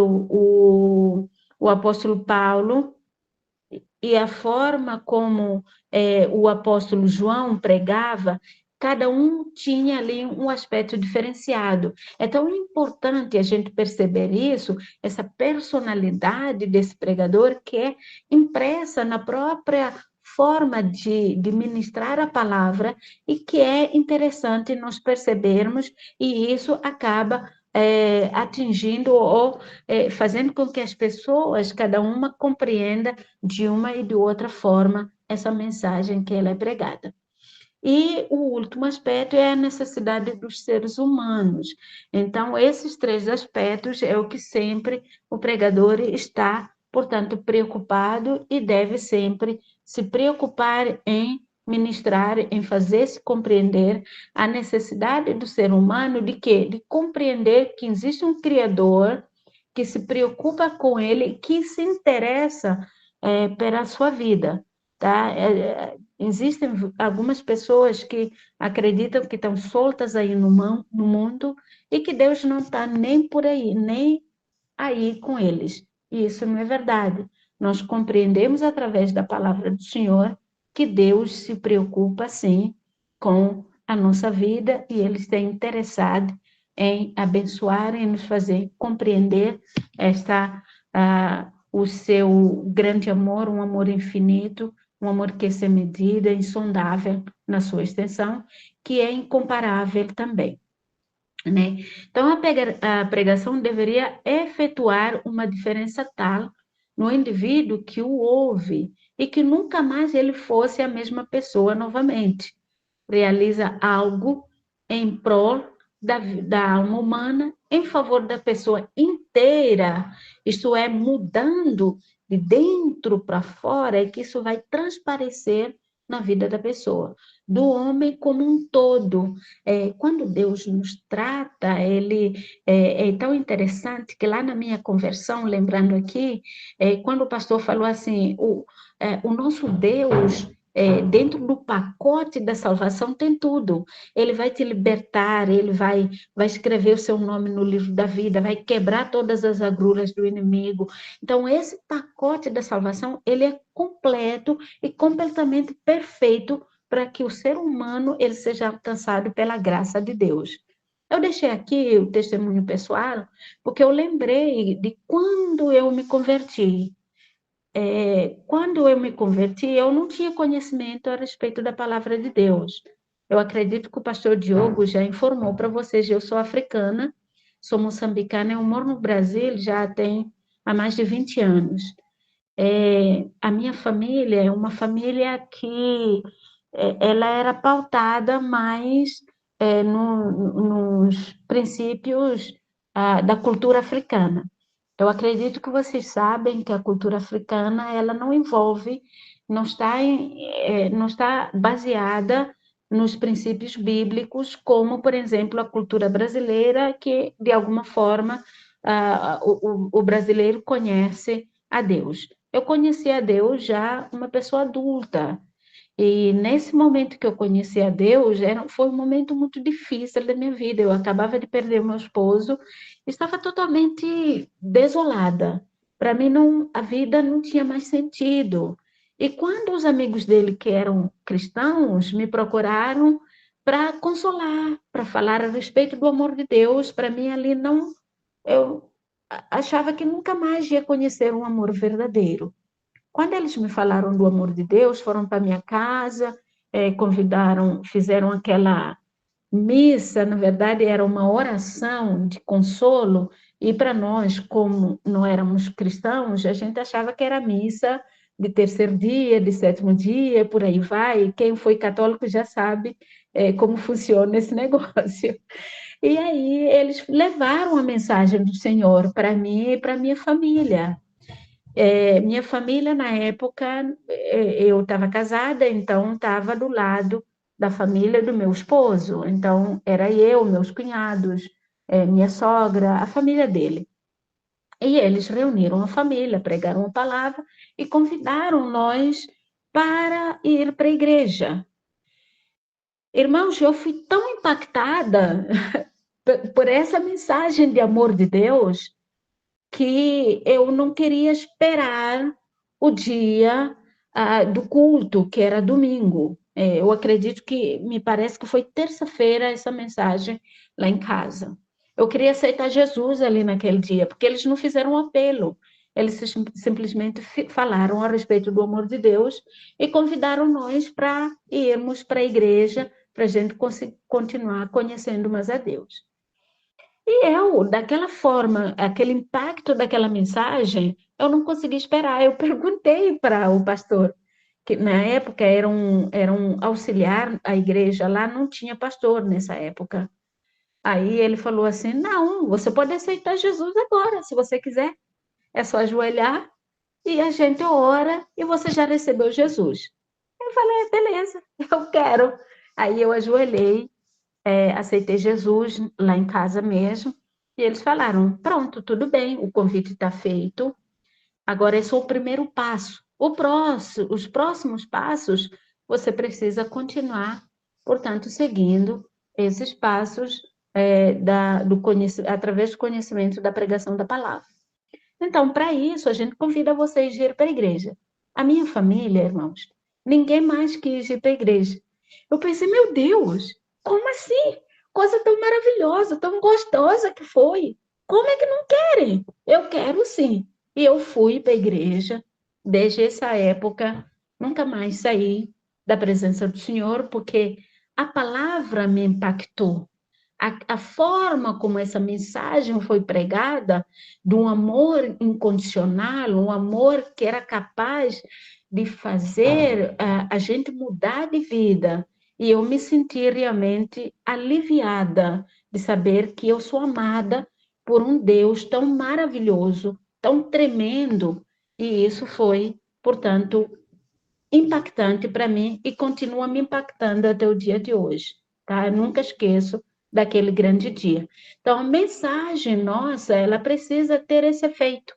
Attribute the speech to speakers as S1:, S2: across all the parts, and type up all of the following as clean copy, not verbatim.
S1: o apóstolo Paulo e a forma como o apóstolo João pregava, cada um tinha ali um aspecto diferenciado. É tão importante a gente perceber isso, essa personalidade desse pregador que é impressa na própria forma de ministrar a palavra e que é interessante nós percebermos, e isso acaba atingindo ou fazendo com que as pessoas, cada uma, compreenda de uma e de outra forma essa mensagem que ela é pregada. E o último aspecto é a necessidade dos seres humanos. Então, esses três aspectos é o que sempre o pregador está, portanto, preocupado e deve sempre se preocupar em ministrar, em fazer-se compreender a necessidade do ser humano de quê? De compreender que existe um Criador que se preocupa com ele, que se interessa pela sua vida, tá? Existem algumas pessoas que acreditam que estão soltas aí no mundo e que Deus não está nem por aí, nem aí com eles. E isso não é verdade. Nós compreendemos através da palavra do Senhor que Deus se preocupa, sim, com a nossa vida e Ele está interessado em abençoar, em nos fazer compreender o seu grande amor, um amor infinito, um amor que é sem medida, insondável na sua extensão, que é incomparável também. Né? Então, a pregação deveria efetuar uma diferença tal no indivíduo que o ouve e que nunca mais ele fosse a mesma pessoa novamente. Realiza algo em prol da alma humana, em favor da pessoa inteira, isto é, mudando de dentro para fora, e que isso vai transparecer na vida da pessoa, do homem como um todo. Quando Deus nos trata, ele é tão interessante que lá na minha conversão, lembrando aqui, quando o pastor falou assim, o nosso Deus, dentro do pacote da salvação tem tudo. Ele vai te libertar, ele vai escrever o seu nome no livro da vida, vai quebrar todas as agruras do inimigo. Então, esse pacote da salvação, ele é completo e completamente perfeito para que o ser humano ele seja alcançado pela graça de Deus. Eu deixei aqui o testemunho pessoal, porque eu lembrei de quando eu me converti. Quando eu me converti, eu não tinha conhecimento a respeito da palavra de Deus. Eu acredito que o pastor Diogo já informou para vocês, eu sou africana, sou moçambicana, eu moro no Brasil já tem há mais de 20 anos. A minha família é uma família que ela era pautada mais nos princípios da cultura africana. Eu acredito que vocês sabem que a cultura africana ela não envolve, não está baseada nos princípios bíblicos, como, por exemplo, a cultura brasileira, que, de alguma forma, o brasileiro conhece a Deus. Eu conheci a Deus já uma pessoa adulta, e nesse momento que eu conheci a Deus, foi um momento muito difícil da minha vida. Eu acabava de perder o meu esposo, estava totalmente desolada. Para mim, a vida não tinha mais sentido. E quando os amigos dele, que eram cristãos, me procuraram para consolar, para falar a respeito do amor de Deus, para mim ali não, eu achava que nunca mais ia conhecer um amor verdadeiro. Quando eles me falaram do amor de Deus, foram para minha casa, convidaram, fizeram aquela missa, na verdade era uma oração de consolo, e para nós, como não éramos cristãos, a gente achava que era missa de terceiro dia, de sétimo dia, por aí vai, e quem foi católico já sabe como funciona esse negócio. E aí eles levaram a mensagem do Senhor para mim e para minha família. Minha família, na época, eu estava casada, então estava do lado da família do meu esposo. Então, era eu, meus cunhados, minha sogra, a família dele. E eles reuniram a família, pregaram a palavra e convidaram nós para ir para a igreja. Irmãos, eu fui tão impactada por essa mensagem de amor de Deus, que eu não queria esperar o dia do culto, que era domingo. Eu acredito que, me parece que foi terça-feira essa mensagem lá em casa. Eu queria aceitar Jesus ali naquele dia, porque eles não fizeram um apelo. Eles simplesmente falaram a respeito do amor de Deus e convidaram nós para irmos para a igreja, para a gente continuar conhecendo mais a Deus. E eu, daquela forma, aquele impacto daquela mensagem, eu não consegui esperar. Eu perguntei para o pastor, que na época era um auxiliar, a igreja lá não tinha pastor nessa época. Aí ele falou assim: não, você pode aceitar Jesus agora, se você quiser. É só ajoelhar e a gente ora e você já recebeu Jesus. Eu falei: beleza, eu quero. Aí eu ajoelhei, aceitei Jesus lá em casa mesmo. E eles falaram: pronto, tudo bem, o convite está feito. Agora é só o primeiro passo. Os próximos passos, você precisa continuar, portanto, seguindo esses passos através do conhecimento da pregação da palavra. Então, para isso, a gente convida vocês a ir para a igreja. A minha família, irmãos, ninguém mais quis ir para a igreja. Eu pensei: meu Deus, como assim? Coisa tão maravilhosa, tão gostosa que foi. Como é que não querem? Eu quero sim. E eu fui para a igreja. Desde essa época, nunca mais saí da presença do Senhor, porque a palavra me impactou. A forma como essa mensagem foi pregada, de um amor incondicional, um amor que era capaz de fazer a gente mudar de vida. E eu me senti realmente aliviada de saber que eu sou amada por um Deus tão maravilhoso, tão tremendo. E isso foi, portanto, impactante para mim e continua me impactando até o dia de hoje, tá? Eu nunca esqueço daquele grande dia. Então, a mensagem nossa, ela precisa ter esse efeito.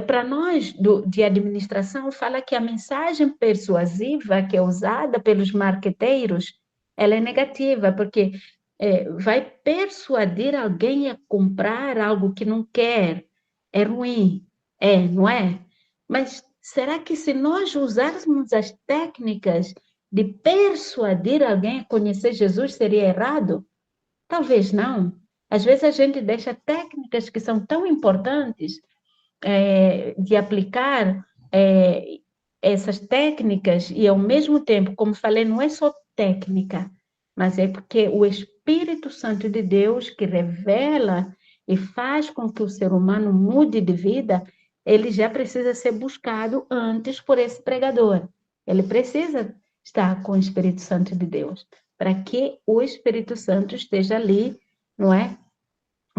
S1: Para nós de administração, fala que a mensagem persuasiva que é usada pelos marqueteiros, ela é negativa, porque vai persuadir alguém a comprar algo que não quer. É ruim, não é? Mas será que se nós usarmos as técnicas de persuadir alguém a conhecer Jesus, seria errado? Talvez não. Às vezes a gente deixa técnicas que são tão importantes de aplicar essas técnicas e, ao mesmo tempo, como falei, não é só técnica, mas é porque o Espírito Santo de Deus, que revela e faz com que o ser humano mude de vida, ele já precisa ser buscado antes por esse pregador. Ele precisa estar com o Espírito Santo de Deus, para que o Espírito Santo esteja ali, não é?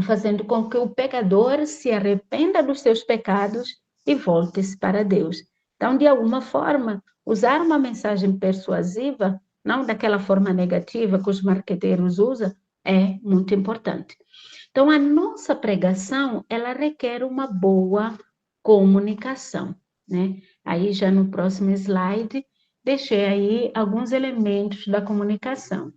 S1: Fazendo com que o pecador se arrependa dos seus pecados e volte-se para Deus. Então, de alguma forma, usar uma mensagem persuasiva, não daquela forma negativa que os marqueteiros usam, é muito importante. Então, a nossa pregação, ela requer uma boa comunicação, né? Aí, já no próximo slide, deixei aí alguns elementos da comunicação.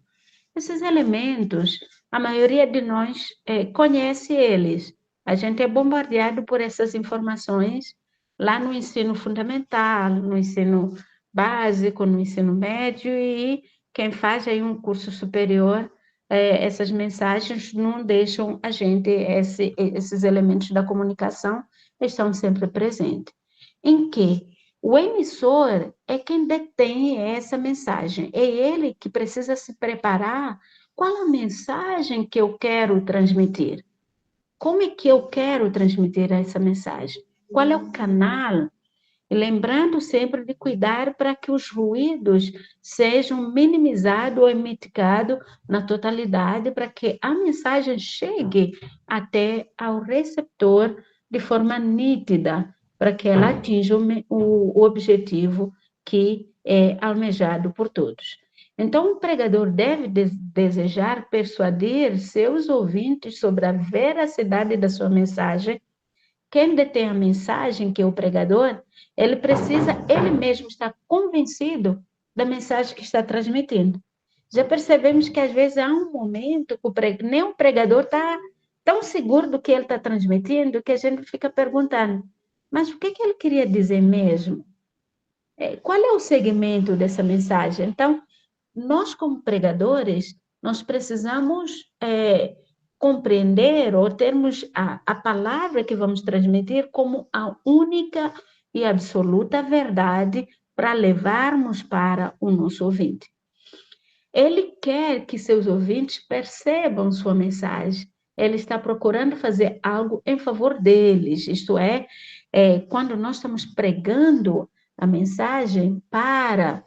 S1: Esses elementos, a maioria de nós conhece eles. A gente é bombardeado por essas informações lá no ensino fundamental, no ensino básico, no ensino médio, e quem faz aí um curso superior, essas mensagens não deixam a gente, esses elementos da comunicação estão sempre presentes. Em que o emissor é quem detém essa mensagem, é ele que precisa se preparar. Qual a mensagem que eu quero transmitir? Como é que eu quero transmitir essa mensagem? Qual é o canal? E lembrando sempre de cuidar para que os ruídos sejam minimizados ou mitigados na totalidade, para que a mensagem chegue até ao receptor de forma nítida, para que ela atinja o objetivo que é almejado por todos. Então, o pregador deve desejar persuadir seus ouvintes sobre a veracidade da sua mensagem. Quem detém a mensagem, que é o pregador, ele precisa, ele mesmo estar convencido da mensagem que está transmitindo. Já percebemos que às vezes há um momento que nem o pregador está tão seguro do que ele está transmitindo que a gente fica perguntando, mas o que é que ele queria dizer mesmo? Qual é o segmento dessa mensagem? Então, nós como pregadores, nós precisamos compreender ou termos a palavra que vamos transmitir como a única e absoluta verdade para levarmos para o nosso ouvinte. Ele quer que seus ouvintes percebam sua mensagem. Ele está procurando fazer algo em favor deles, isto é, quando nós estamos pregando a mensagem para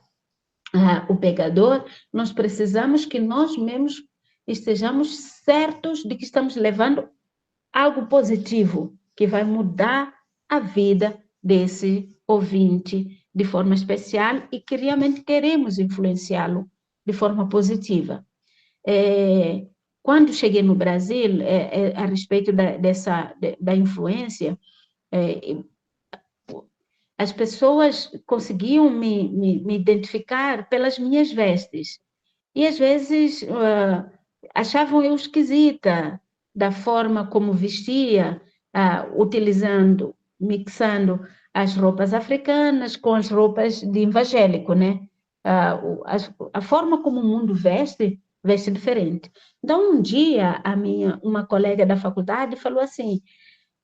S1: o pregador, nós precisamos que nós mesmos estejamos certos de que estamos levando algo positivo, que vai mudar a vida desse ouvinte de forma especial e que realmente queremos influenciá-lo de forma positiva. Quando cheguei no Brasil, a respeito da influência, as pessoas conseguiam me identificar pelas minhas vestes. E, às vezes, achavam eu esquisita da forma como vestia, mixando as roupas africanas com as roupas de evangélico, né? A forma como o mundo veste diferente. Então, um dia, uma colega da faculdade falou assim,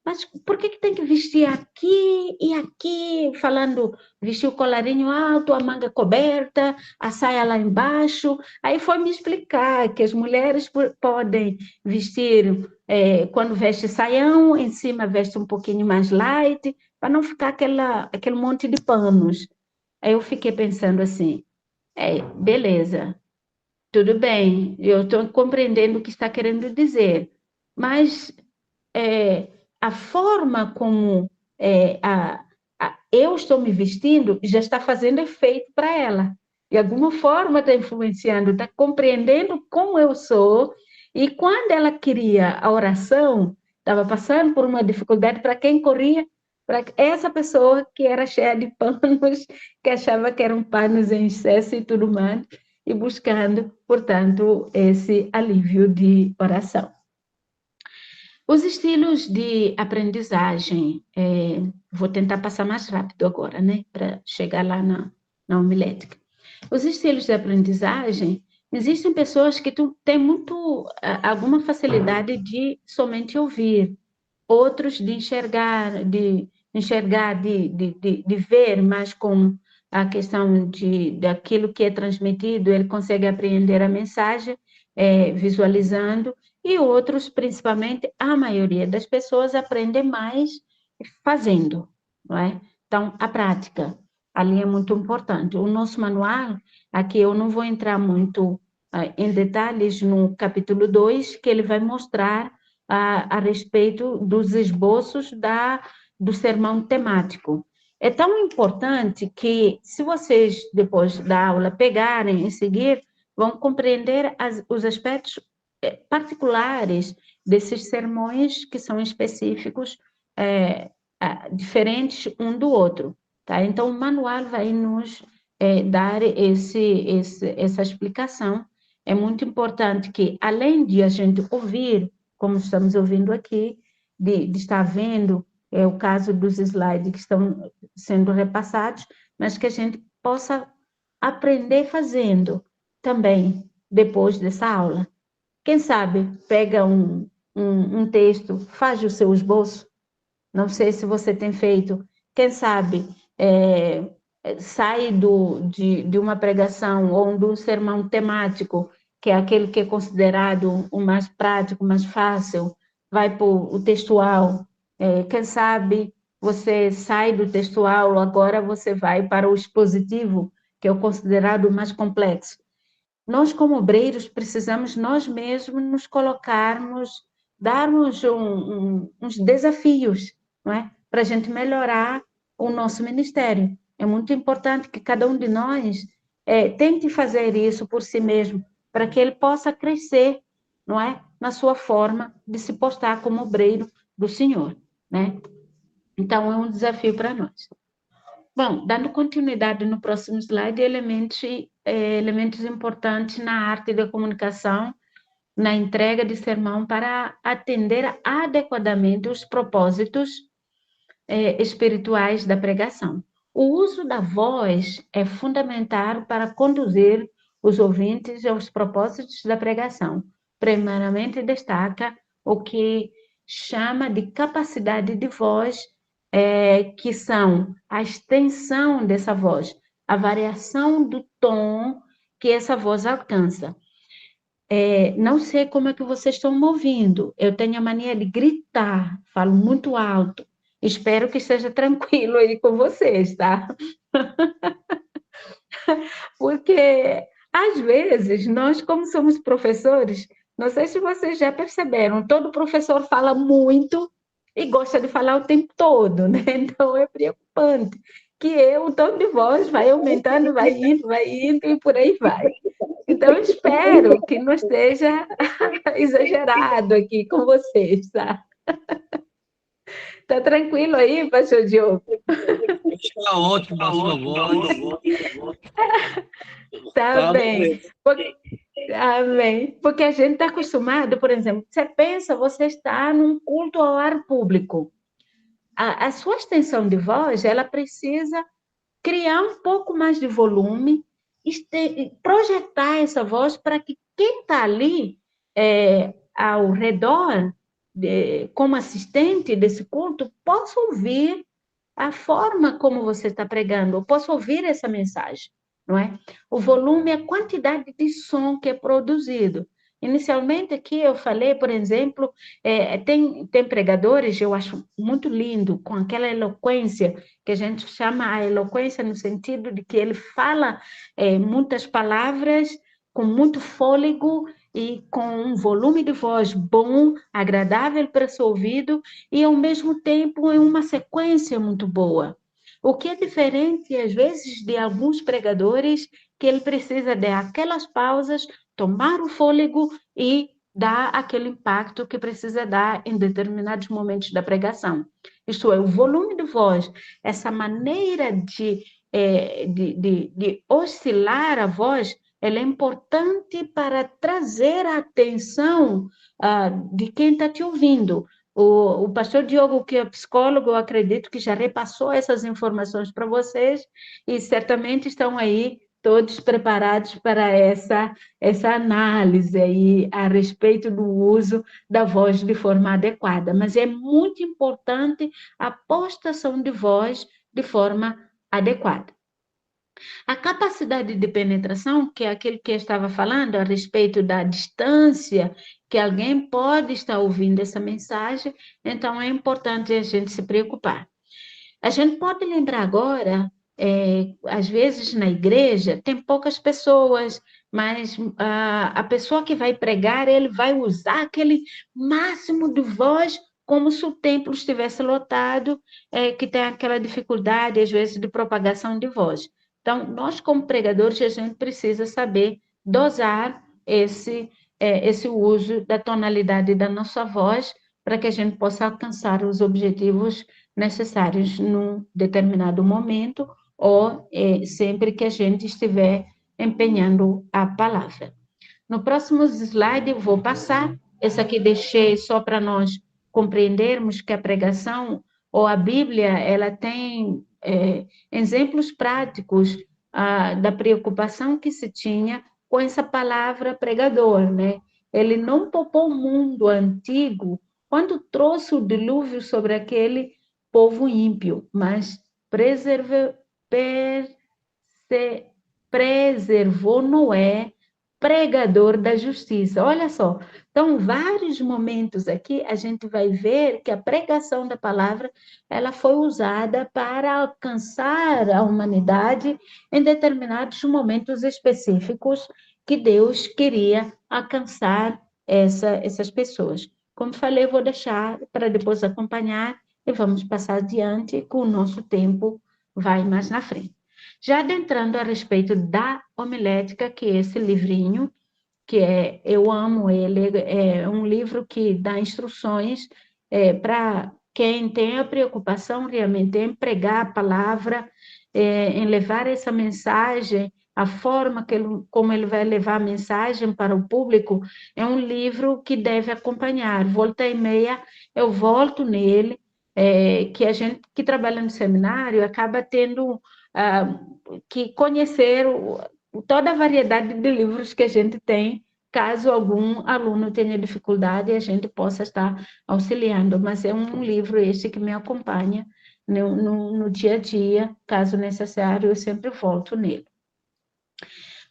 S1: mas por que tem que vestir aqui e aqui, falando, vestir o colarinho alto, a manga coberta, a saia lá embaixo? Aí foi me explicar que as mulheres podem vestir, quando veste saião, em cima veste um pouquinho mais light, para não ficar aquele monte de panos. Aí eu fiquei pensando assim, beleza, tudo bem, eu estou compreendendo o que está querendo dizer, mas a forma como eu estou me vestindo já está fazendo efeito para ela. De alguma forma está influenciando, está compreendendo como eu sou. E quando ela queria a oração, estava passando por uma dificuldade para quem corria, para essa pessoa que era cheia de panos, que achava que eram panos em excesso e tudo mais, e buscando, portanto, esse alívio de oração. Os estilos de aprendizagem, vou tentar passar mais rápido agora, né, para chegar lá na homilética. Os estilos de aprendizagem, existem pessoas que têm alguma facilidade de somente ouvir, outros de enxergar, de ver, mas com a questão daquilo que é transmitido, ele consegue apreender a mensagem, visualizando, e outros, principalmente, a maioria das pessoas aprende mais fazendo, não é? Então, a prática, ali é muito importante. O nosso manual, aqui eu não vou entrar muito em detalhes no capítulo 2, que ele vai mostrar a respeito dos esboços do sermão temático. É tão importante que, se vocês, depois da aula, pegarem e seguir, vão compreender os aspectos particulares desses sermões que são específicos, diferentes um do outro. Tá? Então, o manual vai nos dar essa explicação. É muito importante que, além de a gente ouvir, como estamos ouvindo aqui, de estar vendo o caso dos slides que estão sendo repassados, mas que a gente possa aprender fazendo também, depois dessa aula. Quem sabe pega um texto, faz o seu esboço, não sei se você tem feito, quem sabe sai de uma pregação ou de um sermão temático, que é aquele que é considerado o mais prático, mais fácil, vai para o textual. Quem sabe você sai do textual, agora você vai para o expositivo, que é o considerado mais complexo. Nós, como obreiros, precisamos nós mesmos nos colocarmos, darmos uns desafios, não é? Para a gente melhorar o nosso ministério. É muito importante que cada um de nós tente fazer isso por si mesmo, para que ele possa crescer, não é? Na sua forma de se postar como obreiro do Senhor, né? Então, é um desafio para nós. Bom, dando continuidade no próximo slide, elementos importantes na arte da comunicação, na entrega de sermão para atender adequadamente os propósitos espirituais da pregação. O uso da voz é fundamental para conduzir os ouvintes aos propósitos da pregação. Primeiramente, destaca o que chama de capacidade de voz, que são a extensão dessa voz, a variação do tom que essa voz alcança. Não sei como é que vocês estão me ouvindo. Eu tenho a mania de gritar, falo muito alto. Espero que esteja tranquilo aí com vocês, tá? Porque, às vezes, nós, como somos professores, não sei se vocês já perceberam, todo professor fala muito e gosta de falar o tempo todo, né? Então, é preocupante que o tom de voz vai aumentando, vai indo e por aí vai. Então, eu espero que não esteja exagerado aqui com vocês, tá? Tá tranquilo aí, pastor Diogo?
S2: Está ótimo a sua voz.
S1: Tá
S2: Tá
S1: bem.
S2: bem.
S1: Amém. Porque a gente está acostumado, por exemplo, você pensa, você está num culto ao ar público. A sua extensão de voz, ela precisa criar um pouco mais de volume, projetar essa voz para que quem está ali ao redor, como assistente desse culto, possa ouvir a forma como você está pregando, eu posso ouvir essa mensagem, não é? O volume é a quantidade de som que é produzido. Inicialmente aqui eu falei, por exemplo, tem pregadores, eu acho muito lindo, com aquela eloquência, que a gente chama a eloquência no sentido de que ele fala muitas palavras com muito fôlego e com um volume de voz bom, agradável para seu ouvido, e ao mesmo tempo em uma sequência muito boa. O que é diferente, às vezes, de alguns pregadores, que ele precisa dar aquelas pausas, tomar o fôlego e dar aquele impacto que precisa dar em determinados momentos da pregação. Isto é, o volume de voz, essa maneira de oscilar a voz, ela é importante para trazer a atenção de quem está te ouvindo. O pastor Diogo, que é psicólogo, eu acredito que já repassou essas informações para vocês e certamente estão aí todos preparados para essa análise aí a respeito do uso da voz de forma adequada. Mas é muito importante a postação de voz de forma adequada. A capacidade de penetração, que é aquilo que eu estava falando a respeito da distância que alguém pode estar ouvindo essa mensagem, então é importante a gente se preocupar. A gente pode lembrar agora, às vezes na igreja tem poucas pessoas, mas a pessoa que vai pregar, ele vai usar aquele máximo de voz, como se o templo estivesse lotado, que tem aquela dificuldade, às vezes, de propagação de voz. Então, nós, como pregadores, a gente precisa saber dosar esse uso da tonalidade da nossa voz para que a gente possa alcançar os objetivos necessários num determinado momento ou sempre que a gente estiver empenhando a palavra. No próximo slide, eu vou passar. Esse aqui deixei só para nós compreendermos que a pregação ou a Bíblia, ela tem exemplos práticos da preocupação que se tinha com essa palavra pregador, né? Ele não poupou o mundo antigo quando trouxe o dilúvio sobre aquele povo ímpio, mas preservou Noé, pregador da justiça. Olha só, então, vários momentos aqui a gente vai ver que a pregação da palavra ela foi usada para alcançar a humanidade em determinados momentos específicos que Deus queria alcançar essas pessoas. Como falei, eu vou deixar para depois acompanhar e vamos passar adiante, que o nosso tempo vai mais na frente. Já adentrando a respeito da homilética, que é esse livrinho, eu amo ele, é um livro que dá instruções para quem tem a preocupação realmente em pregar a palavra, em levar essa mensagem a forma como ele vai levar a mensagem para o público, é um livro que deve acompanhar. Volta e meia, eu volto nele, que a gente que trabalha no seminário acaba tendo que conhecer toda a variedade de livros que a gente tem, caso algum aluno tenha dificuldade, a gente possa estar auxiliando. Mas é um livro esse que me acompanha no dia a dia, caso necessário, eu sempre volto nele.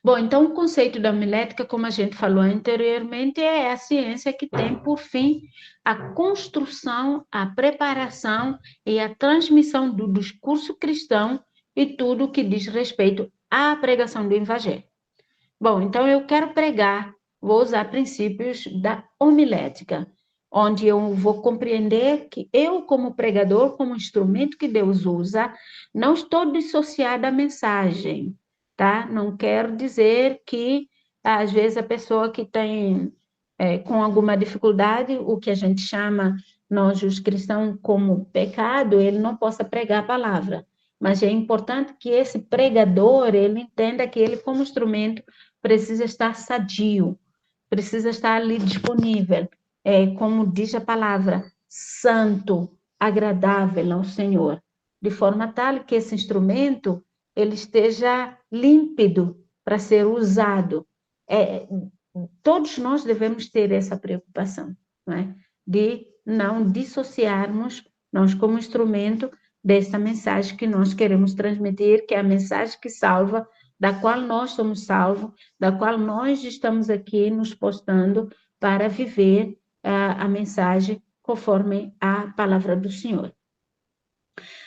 S1: Bom, então o conceito da homilética, como a gente falou anteriormente, é a ciência que tem por fim a construção, a preparação e a transmissão do discurso cristão e tudo o que diz respeito à pregação do evangelho. Bom, então eu quero pregar, vou usar princípios da homilética, onde eu vou compreender que eu, como pregador, como instrumento que Deus usa, não estou dissociada da mensagem, tá? Não quero dizer que, às vezes, a pessoa que tem com alguma dificuldade, o que a gente chama, nós os cristãos, como pecado, ele não possa pregar a palavra. Mas é importante que esse pregador, ele entenda que ele, como instrumento, precisa estar sadio, precisa estar ali disponível, como diz a palavra, santo, agradável ao Senhor, de forma tal que esse instrumento ele esteja límpido para ser usado. Todos nós devemos ter essa preocupação, não é? De não dissociarmos nós como instrumento dessa mensagem que nós queremos transmitir, que é a mensagem que salva, da qual nós somos salvos, da qual nós estamos aqui nos postando para viver a mensagem conforme a palavra do Senhor.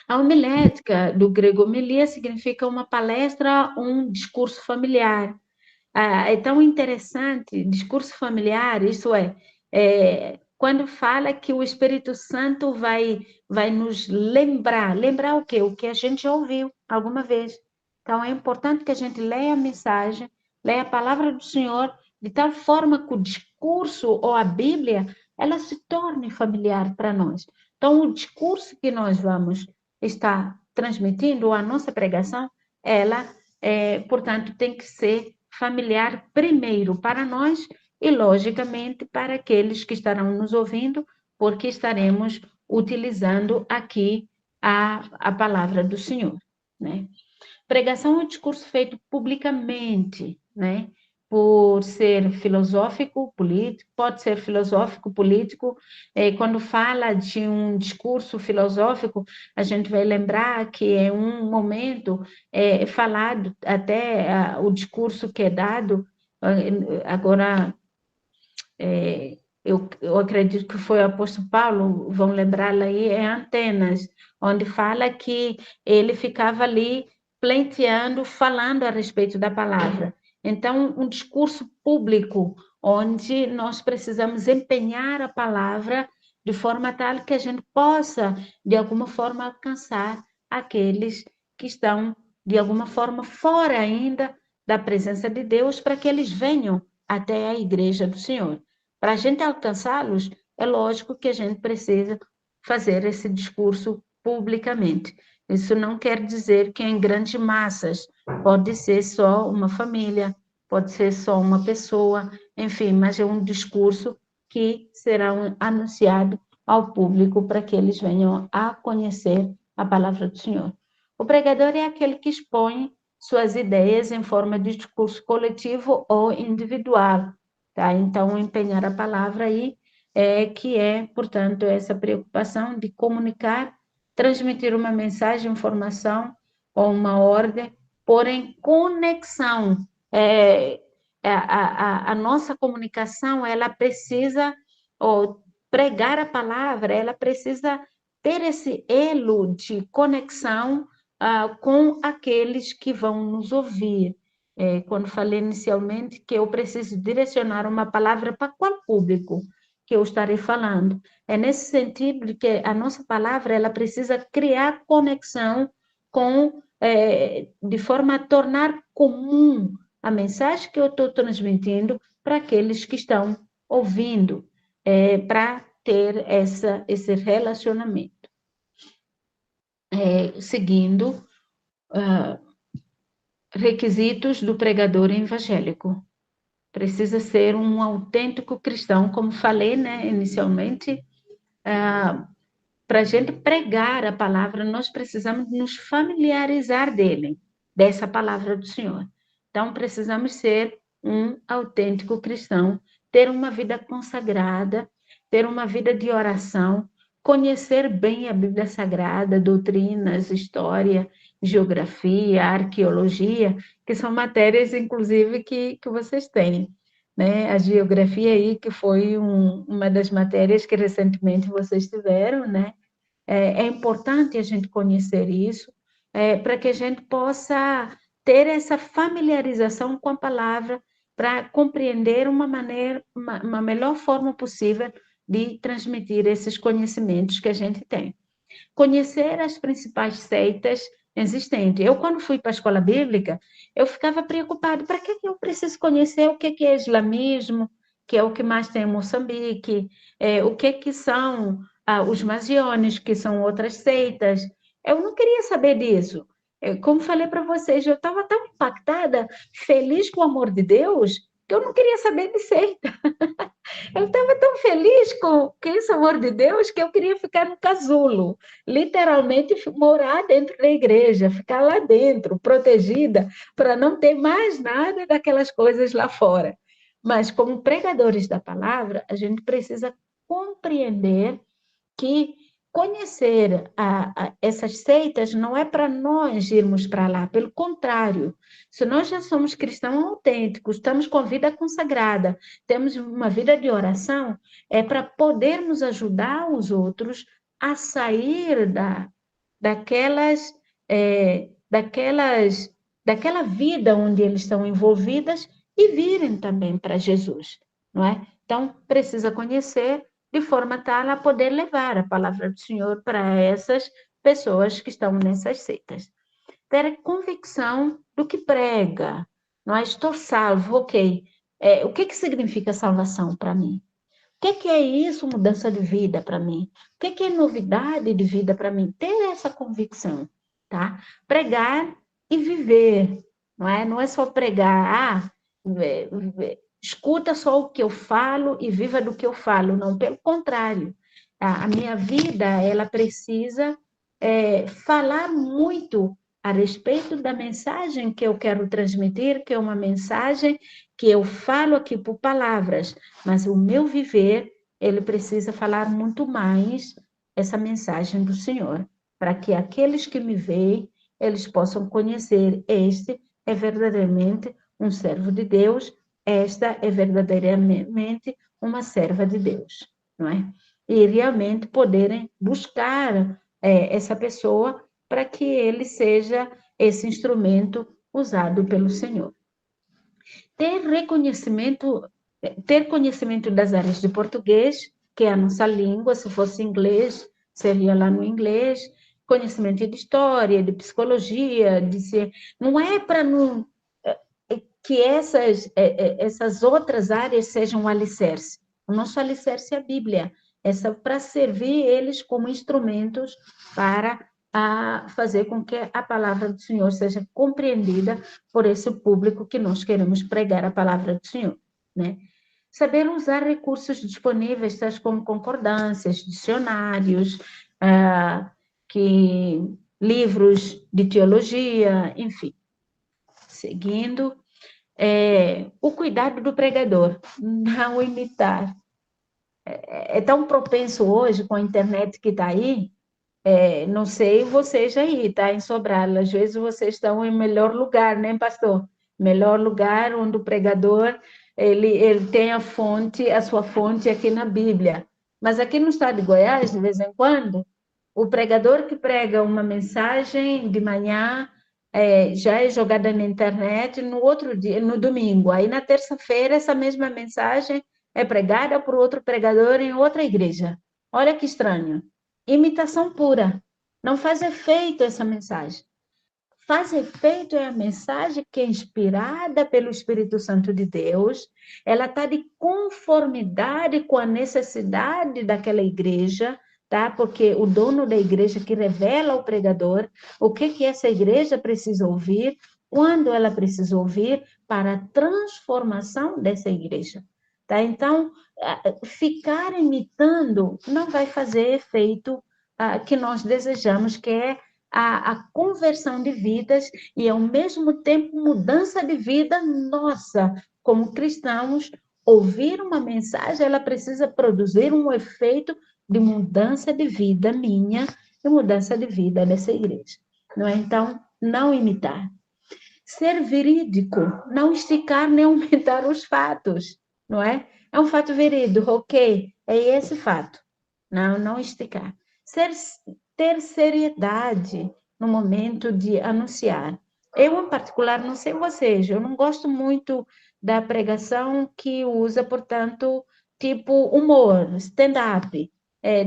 S1: A homilética, do grego homilia, significa uma palestra, um discurso familiar. É tão interessante, discurso familiar, isso quando fala que o Espírito Santo vai nos lembrar o quê? O que a gente já ouviu alguma vez. Então, é importante que a gente leia a mensagem, leia a palavra do Senhor, de tal forma que o discurso ou a Bíblia, ela se torne familiar para nós. Então, o discurso que nós vamos estar transmitindo, ou a nossa pregação, ela, portanto, tem que ser familiar primeiro para nós e, logicamente, para aqueles que estarão nos ouvindo, porque estaremos utilizando aqui a palavra do Senhor, né? Pregação é um discurso feito publicamente, né? Por ser filosófico, político, pode ser filosófico, político. Quando fala de um discurso filosófico, a gente vai lembrar que é um momento falado, até o discurso que é dado, agora, eu acredito que foi o apóstolo Paulo, vão lembrar aí, é Atenas, onde fala que ele ficava ali pleiteando, falando a respeito da palavra. Então, um discurso público, onde nós precisamos empenhar a palavra de forma tal que a gente possa, de alguma forma, alcançar aqueles que estão, de alguma forma, fora ainda da presença de Deus, para que eles venham até a igreja do Senhor. Para a gente alcançá-los, é lógico que a gente precisa fazer esse discurso publicamente. Isso não quer dizer que em grandes massas, pode ser só uma família, pode ser só uma pessoa, enfim, mas é um discurso que será anunciado ao público para que eles venham a conhecer a palavra do Senhor. O pregador é aquele que expõe suas ideias em forma de discurso coletivo ou individual, tá? Então, empenhar a palavra aí portanto, essa preocupação de comunicar, transmitir uma mensagem, informação ou uma ordem, porém, conexão. A nossa comunicação, ela precisa, ou pregar a palavra, ela precisa ter esse elo de conexão com aqueles que vão nos ouvir. Quando falei inicialmente que eu preciso direcionar uma palavra para qual público que eu estarei falando. É nesse sentido de que a nossa palavra ela precisa criar conexão de forma a tornar comum a mensagem que eu estou transmitindo para aqueles que estão ouvindo, para ter esse relacionamento. Seguindo, requisitos do pregador evangélico. Precisa ser um autêntico cristão, como falei, né, inicialmente. Para a gente pregar a palavra, nós precisamos nos familiarizar dessa palavra do Senhor. Então, precisamos ser um autêntico cristão, ter uma vida consagrada, ter uma vida de oração, conhecer bem a Bíblia Sagrada, doutrinas, história, geografia, arqueologia, que são matérias, inclusive, que vocês têm. Né? A geografia aí, que foi uma das matérias que recentemente vocês tiveram, né? É importante a gente conhecer isso, para que a gente possa ter essa familiarização com a palavra, para compreender uma melhor forma possível de transmitir esses conhecimentos que a gente tem. Conhecer as principais seitas existentes. Eu, quando fui para a escola bíblica, eu ficava preocupada, para que eu preciso conhecer o que é islamismo, que é o que mais tem em Moçambique, o que são os masiones, que são outras seitas. Eu não queria saber disso. Como falei para vocês, eu estava tão impactada, feliz com o amor de Deus, que eu não queria saber de seita. Eu estava tão feliz com esse amor de Deus que eu queria ficar no casulo, literalmente morar dentro da igreja, ficar lá dentro, protegida, para não ter mais nada daquelas coisas lá fora. Mas, como pregadores da palavra, a gente precisa compreender que conhecer essas seitas não é para nós irmos para lá, pelo contrário, se nós já somos cristãos autênticos, estamos com vida consagrada, temos uma vida de oração, é para podermos ajudar os outros a sair daquelas, daquela vida onde eles estão envolvidas e virem também para Jesus, não é? Então, precisa conhecer de forma tal a poder levar a palavra do Senhor para essas pessoas que estão nessas seitas. Ter convicção do que prega, não é? Estou salvo, ok. O que significa salvação para mim? O que é isso, mudança de vida para mim? O que é novidade de vida para mim? Ter essa convicção, tá? Pregar e viver, não é? Não é só pregar, escuta só o que eu falo e viva do que eu falo. Não, pelo contrário. A minha vida, ela precisa falar muito a respeito da mensagem que eu quero transmitir, que é uma mensagem que eu falo aqui por palavras, mas o meu viver, ele precisa falar muito mais essa mensagem do Senhor, para que aqueles que me veem, eles possam conhecer, este é verdadeiramente um servo de Deus, esta é verdadeiramente uma serva de Deus, não é? E realmente poderem buscar essa pessoa para que ele seja esse instrumento usado pelo Senhor. Ter conhecimento das áreas de português, que é a nossa língua, se fosse inglês, seria lá no inglês, conhecimento de história, de psicologia, não é para que essas outras áreas sejam um alicerce. O nosso alicerce é a Bíblia, para servir eles como instrumentos para fazer com que a palavra do Senhor seja compreendida por esse público que nós queremos pregar a palavra do Senhor, né? Saber usar recursos disponíveis, tais como concordâncias, dicionários, livros de teologia, enfim. Seguindo, o cuidado do pregador, não imitar. É tão propenso hoje com a internet que está aí, não sei vocês aí, tá? Em Sobral, às vezes vocês estão em melhor lugar, né, pastor? Melhor lugar onde o pregador, ele tem a sua fonte aqui na Bíblia. Mas aqui no estado de Goiás, de vez em quando, o pregador que prega uma mensagem de manhã já é jogada na internet no outro dia, no domingo. Aí na terça-feira, essa mesma mensagem é pregada por outro pregador em outra igreja. Olha que estranho. Imitação pura. Não faz efeito essa mensagem. Faz efeito é a mensagem que é inspirada pelo Espírito Santo de Deus, ela está de conformidade com a necessidade daquela igreja, tá? Porque o dono da igreja que revela ao pregador o que essa igreja precisa ouvir, quando ela precisa ouvir para a transformação dessa igreja. Tá? Então, ficar imitando não vai fazer efeito que nós desejamos, que é a conversão de vidas e, ao mesmo tempo, mudança de vida nossa. Como cristãos, ouvir uma mensagem, ela precisa produzir um efeito de mudança de vida minha e mudança de vida dessa igreja. Não é? Então, não imitar. Ser verídico, não esticar nem aumentar os fatos, não é? É um fato verídico, ok, é esse fato. Não esticar. Ter seriedade no momento de anunciar. Eu, em particular, não sei vocês, eu não gosto muito da pregação que usa, portanto, tipo humor, stand-up,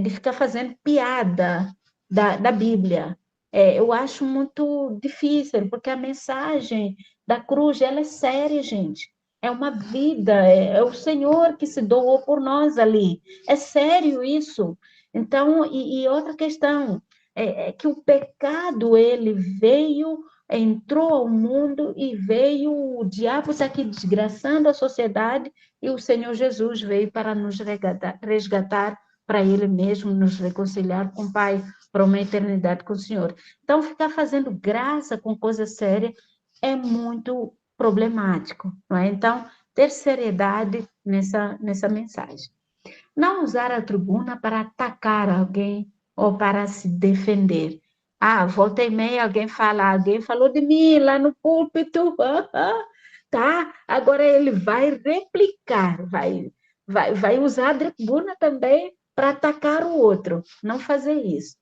S1: de ficar fazendo piada da Bíblia. Eu acho muito difícil, porque a mensagem da cruz, ela é séria, gente. É uma vida, é o Senhor que se doou por nós ali. É sério isso. Então, e outra questão, é que o pecado, ele veio, entrou ao mundo e veio, o diabo está aqui desgraçando a sociedade e o Senhor Jesus veio para nos resgatar para Ele mesmo, nos reconciliar com o Pai, para uma eternidade com o Senhor. Então, ficar fazendo graça com coisa séria é muito problemático, não é? Então, ter seriedade nessa mensagem. Não usar a tribuna para atacar alguém ou para se defender. Volta e meia alguém fala, alguém falou de mim lá no púlpito, tá? Agora ele vai replicar, vai usar a tribuna também para atacar o outro. Não fazer isso.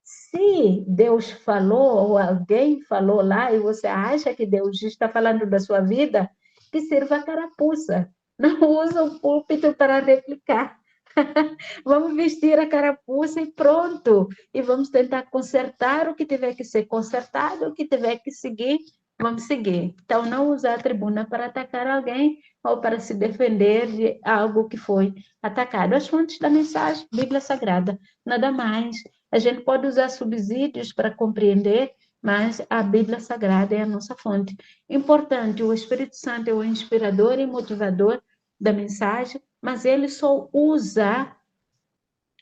S1: Se Deus falou, ou alguém falou lá, e você acha que Deus está falando da sua vida, que sirva a carapuça. Não usa o púlpito para replicar. Vamos vestir a carapuça e pronto. E vamos tentar consertar o que tiver que ser consertado, o que tiver que seguir, vamos seguir. Então, não usar a tribuna para atacar alguém ou para se defender de algo que foi atacado. As fontes da mensagem, Bíblia Sagrada, nada mais. A gente pode usar subsídios para compreender, mas a Bíblia Sagrada é a nossa fonte. Importante, o Espírito Santo é o inspirador e motivador da mensagem, mas ele só usa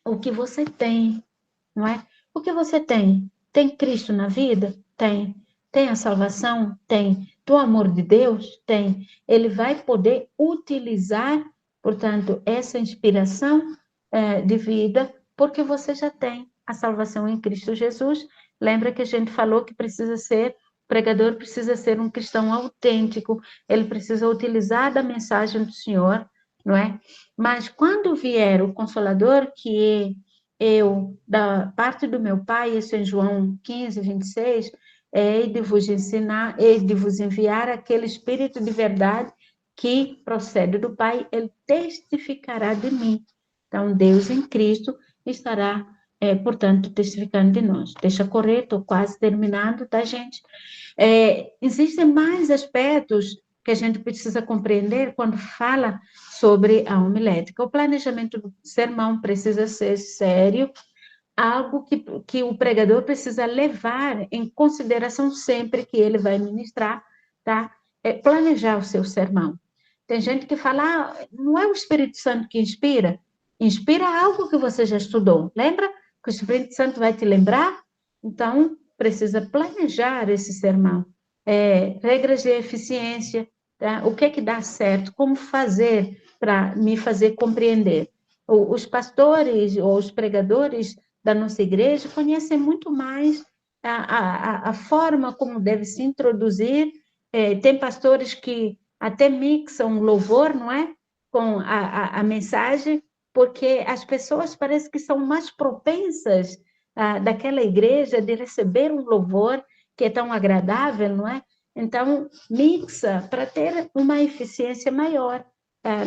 S1: o que você tem, não é? O que você tem? Tem Cristo na vida? Tem. Tem a salvação? Tem. Do amor de Deus? Tem. Ele vai poder utilizar, portanto, essa inspiração de vida, porque você já tem a salvação em Cristo Jesus. Lembra que a gente falou que o pregador precisa ser um cristão autêntico, ele precisa utilizar da mensagem do Senhor, não é? Mas quando vier o Consolador, que eu, da parte do meu Pai, isso em João 15, 26, hei de vos ensinar, hei de vos enviar aquele Espírito de verdade que procede do Pai, ele testificará de mim. Então, Deus em Cristo estará, portanto, testificando de nós. Deixa correr, estou quase terminando, tá, gente? Existem mais aspectos que a gente precisa compreender quando fala sobre a homilética. O planejamento do sermão precisa ser sério, algo que o pregador precisa levar em consideração sempre que ele vai ministrar, tá? Planejar o seu sermão. Tem gente que fala, não é o Espírito Santo que inspira? Inspira algo que você já estudou. Lembra que o Espírito Santo vai te lembrar? Então, precisa planejar esse sermão. Regras de eficiência, tá? O que dá certo, como fazer para me fazer compreender. Os pastores ou os pregadores da nossa igreja conhecem muito mais a forma como deve se introduzir. Tem pastores que até mixam louvor, não é? Com a mensagem, porque as pessoas parecem que são mais propensas daquela igreja de receber um louvor que é tão agradável, não é? Então, mixa para ter uma eficiência maior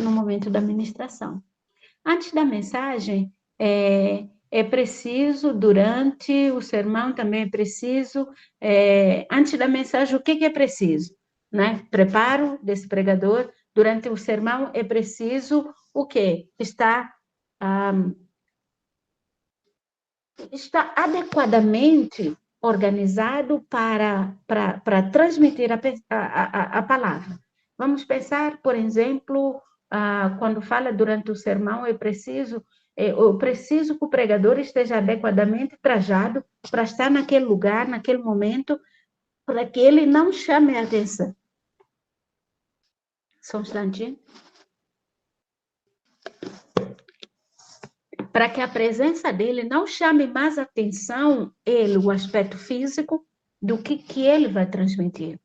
S1: no momento da ministração. Antes da mensagem, é preciso, durante o sermão também é preciso, antes da mensagem, o que é preciso? Né? Preparo desse pregador, durante o sermão é preciso o quê? Está adequadamente organizado para transmitir a palavra. Vamos pensar, por exemplo, quando fala durante o sermão, eu preciso que o pregador esteja adequadamente trajado para estar naquele lugar, naquele momento, para que ele não chame a atenção. Só um instantinho. Para que a presença dele não chame mais atenção, ele, o aspecto físico, do que ele vai transmitir.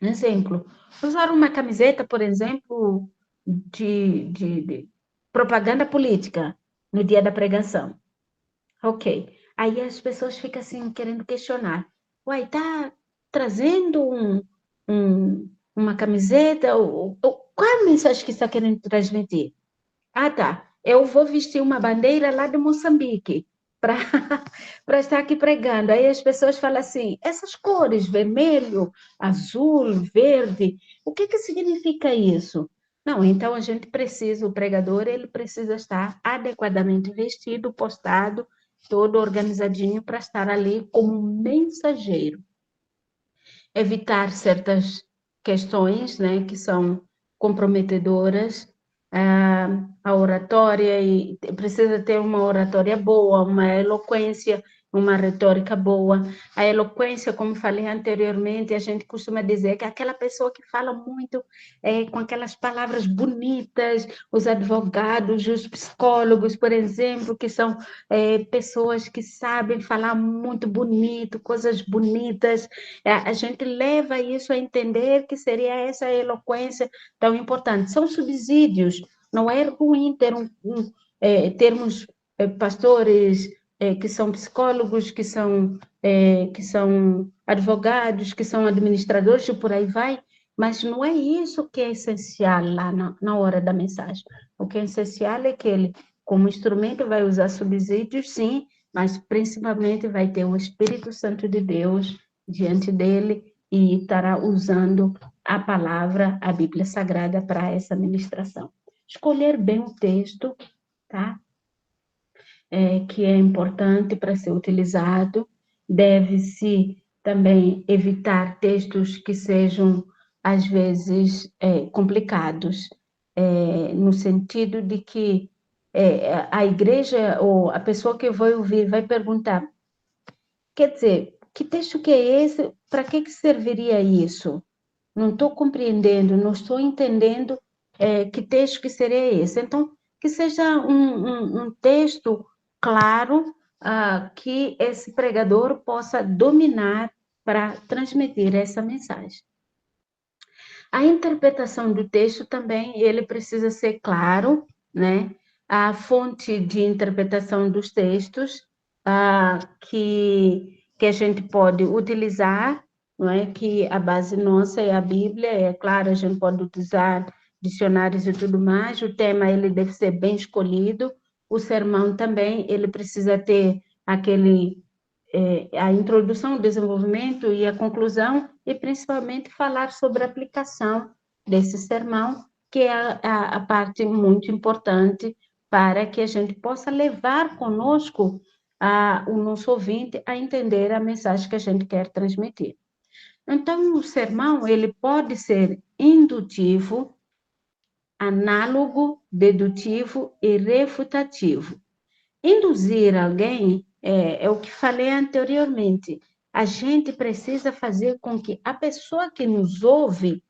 S1: Exemplo, usar uma camiseta, por exemplo, de propaganda política no dia da pregação. Ok. Aí as pessoas ficam assim, querendo questionar. Uai, tá trazendo uma camiseta? Qual é a mensagem que está querendo transmitir? Ah, tá. Eu vou vestir uma bandeira lá de Moçambique para para estar aqui pregando. Aí as pessoas falam assim: essas cores, vermelho, azul, verde, o que significa isso? Não, então a gente precisa, o pregador, ele precisa estar adequadamente vestido, postado, todo organizadinho para estar ali como mensageiro. Evitar certas questões, né, que são comprometedoras, a oratória, e precisa ter uma oratória boa, uma eloquência, uma retórica boa. A eloquência, como falei anteriormente, a gente costuma dizer que é aquela pessoa que fala muito com aquelas palavras bonitas, os advogados, os psicólogos, por exemplo, que são pessoas que sabem falar muito bonito, coisas bonitas. A gente leva isso a entender que seria essa eloquência tão importante. São subsídios, não é ruim termos pastores que são psicólogos, que são advogados, que são administradores e por aí vai, mas não é isso que é essencial lá na hora da mensagem. O que é essencial é que ele, como instrumento, vai usar subsídios, sim, mas principalmente vai ter o Espírito Santo de Deus diante dele e estará usando a palavra, a Bíblia Sagrada, para essa ministração. Escolher bem o texto, tá? Que é importante para ser utilizado. Deve-se também evitar textos que sejam, às vezes, complicados, no sentido de que a igreja ou a pessoa que vai ouvir vai perguntar: quer dizer, que texto que é esse? Para que serviria isso? Não estou compreendendo, não estou entendendo que texto que seria esse. Então, que seja um texto claro, que esse pregador possa dominar para transmitir essa mensagem. A interpretação do texto também, ele precisa ser claro, né? A fonte de interpretação dos textos que a gente pode utilizar, não é? Que a base nossa é a Bíblia, é claro, a gente pode utilizar dicionários e tudo mais, o tema ele deve ser bem escolhido, o sermão também, ele precisa ter a introdução, o desenvolvimento e a conclusão, e principalmente falar sobre a aplicação desse sermão, que é a parte muito importante para que a gente possa levar conosco o nosso ouvinte a entender a mensagem que a gente quer transmitir. Então, o sermão, ele pode ser indutivo, análogo, dedutivo e refutativo. Induzir alguém é o que falei anteriormente. A gente precisa fazer com que a pessoa que nos ouve,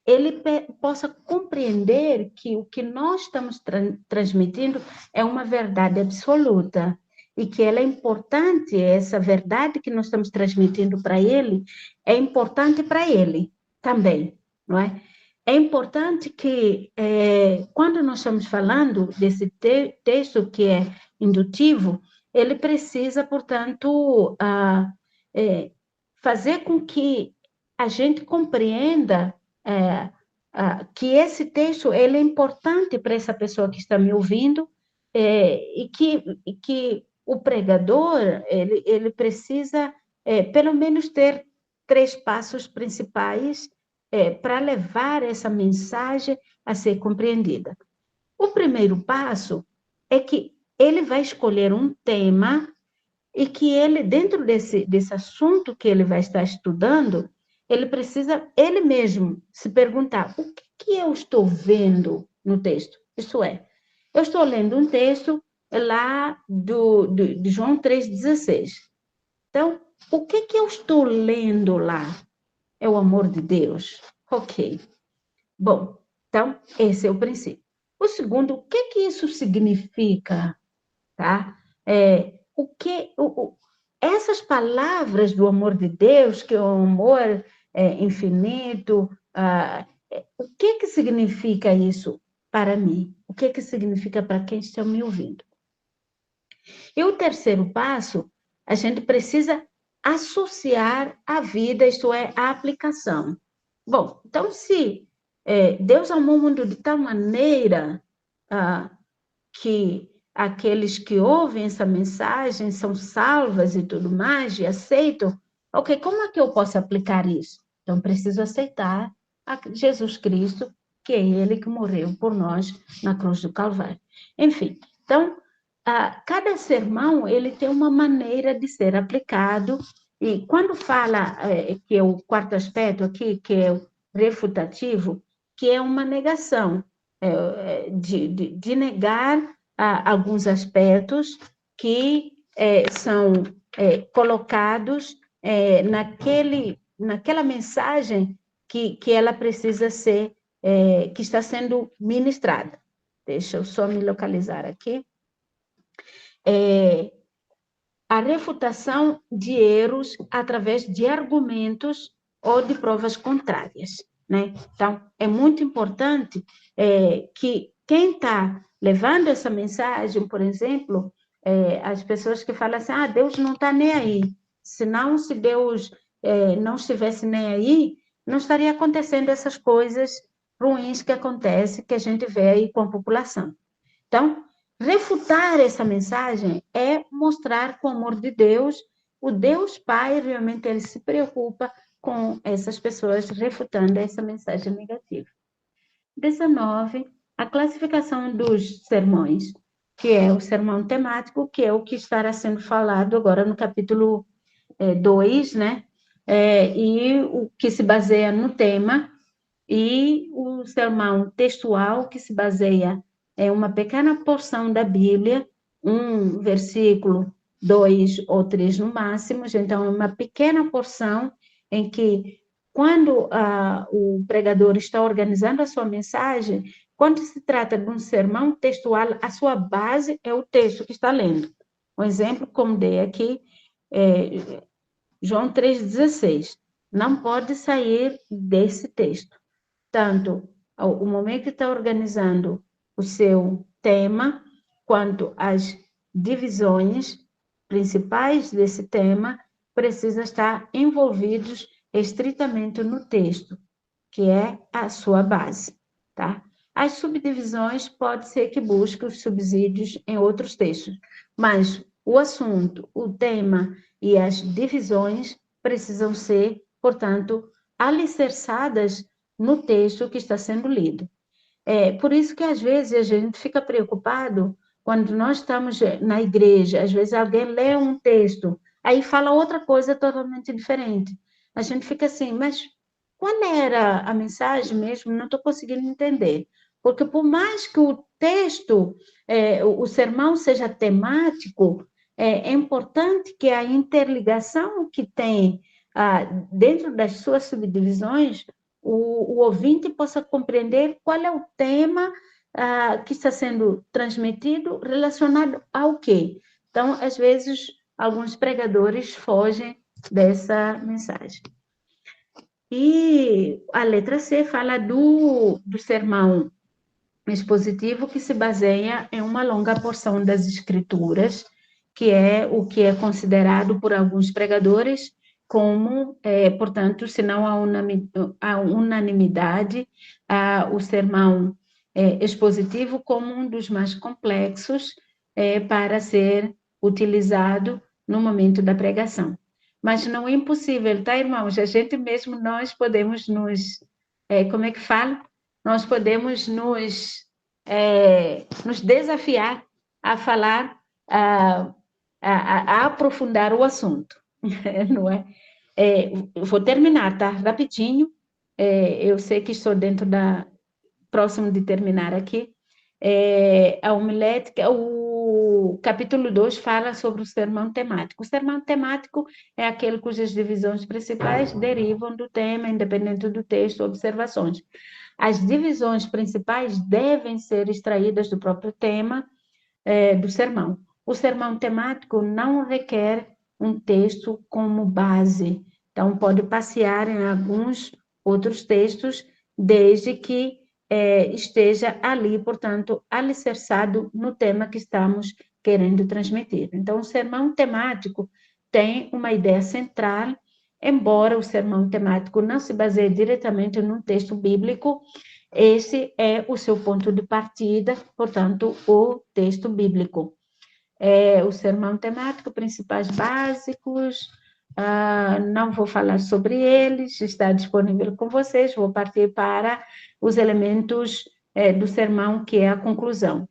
S1: ele possa compreender que o que nós estamos transmitindo é uma verdade absoluta e que ela é importante, essa verdade que nós estamos transmitindo para ele, é importante para ele também, não é? É importante que, quando nós estamos falando desse texto que é indutivo, ele precisa, portanto, fazer com que a gente compreenda que esse texto ele é importante para essa pessoa que está me ouvindo e que o pregador ele precisa pelo menos ter 3 passos principais para levar essa mensagem a ser compreendida. O primeiro passo é que ele vai escolher um tema e que ele, dentro desse assunto que ele vai estar estudando, ele precisa, ele mesmo, se perguntar, o que eu estou vendo no texto? Isso é, eu estou lendo um texto lá de João 3,16. Então, o que eu estou lendo lá? É o amor de Deus? Ok. Bom, então, esse é o princípio. O segundo, o que isso significa? Tá? Essas palavras do amor de Deus, que é um amor infinito, o que significa isso para mim? O que significa para quem está me ouvindo? E o terceiro passo, a gente precisa associar a vida, isto é, a aplicação. Bom, então, se Deus amou o mundo de tal maneira que aqueles que ouvem essa mensagem são salvas e tudo mais, e aceitam, ok, como é que eu posso aplicar isso? Então, preciso aceitar a Jesus Cristo, que é Ele que morreu por nós na cruz do Calvário. Enfim, então, cada sermão, ele tem uma maneira de ser aplicado, e quando fala, que é o quarto aspecto aqui, que é o refutativo, que é uma negação, de negar alguns aspectos que são colocados naquela mensagem que ela precisa ser, que está sendo ministrada. Deixa eu só me localizar aqui. A refutação de erros através de argumentos ou de provas contrárias, né? Então, é muito importante que quem está levando essa mensagem, por exemplo, as pessoas que falam assim, Deus não está nem aí. Senão, se Deus não estivesse nem aí, não estaria acontecendo essas coisas ruins que acontecem, que a gente vê aí com a população. Então, refutar essa mensagem é mostrar que o amor de Deus, o Deus Pai, realmente ele se preocupa com essas pessoas, refutando essa mensagem negativa. 19, a classificação dos sermões, que é o sermão temático, que é o que estará sendo falado agora no capítulo 2, né? E o que se baseia no tema, e o sermão textual, que se baseia em uma pequena porção da Bíblia, um versículo, 2 ou 3 no máximo, então, é uma pequena porção em que, quando o pregador está organizando a sua mensagem, quando se trata de um sermão textual, a sua base é o texto que está lendo. Um exemplo, como dei aqui, João 3,16. Não pode sair desse texto. Tanto o momento que está organizando o seu tema, quanto as divisões principais desse tema, precisa estar envolvidos estritamente no texto, que é a sua base, tá? As subdivisões pode ser que busque os subsídios em outros textos, mas o assunto, o tema e as divisões precisam ser, portanto, alicerçadas no texto que está sendo lido. Por isso que, às vezes, a gente fica preocupado quando nós estamos na igreja, às vezes alguém lê um texto, aí fala outra coisa totalmente diferente. A gente fica assim, mas qual era a mensagem mesmo? Não estou conseguindo entender. Porque por mais que o texto, o sermão seja temático, é importante que a interligação que tem dentro das suas subdivisões, o ouvinte possa compreender qual é o tema que está sendo transmitido relacionado ao quê. Então, às vezes, alguns pregadores fogem dessa mensagem. E a letra C fala do sermão expositivo, que se baseia em uma longa porção das Escrituras, que é o que é considerado por alguns pregadores como, portanto, se não a unanimidade, o sermão expositivo como um dos mais complexos para ser utilizado no momento da pregação. Mas não é impossível, tá, irmãos? A gente mesmo, nós podemos como é que fala? Nós podemos nos desafiar a falar a aprofundar o assunto, não é? Eu vou terminar, tá? Rapidinho. Eu sei que estou próximo de terminar aqui. A homilética, o capítulo 2 fala sobre o sermão temático. O sermão temático é aquele cujas divisões principais derivam do tema, independente do texto, observações. As divisões principais devem ser extraídas do próprio tema do sermão. O sermão temático não requer um texto como base, então pode passear em alguns outros textos, desde que esteja ali, portanto, alicerçado no tema que estamos querendo transmitir. Então, o sermão temático tem uma ideia central, embora o sermão temático não se baseie diretamente num texto bíblico, esse é o seu ponto de partida, portanto, o texto bíblico. O sermão temático, principais básicos, não vou falar sobre eles, está disponível com vocês, vou partir para os elementos do sermão, que é a conclusão.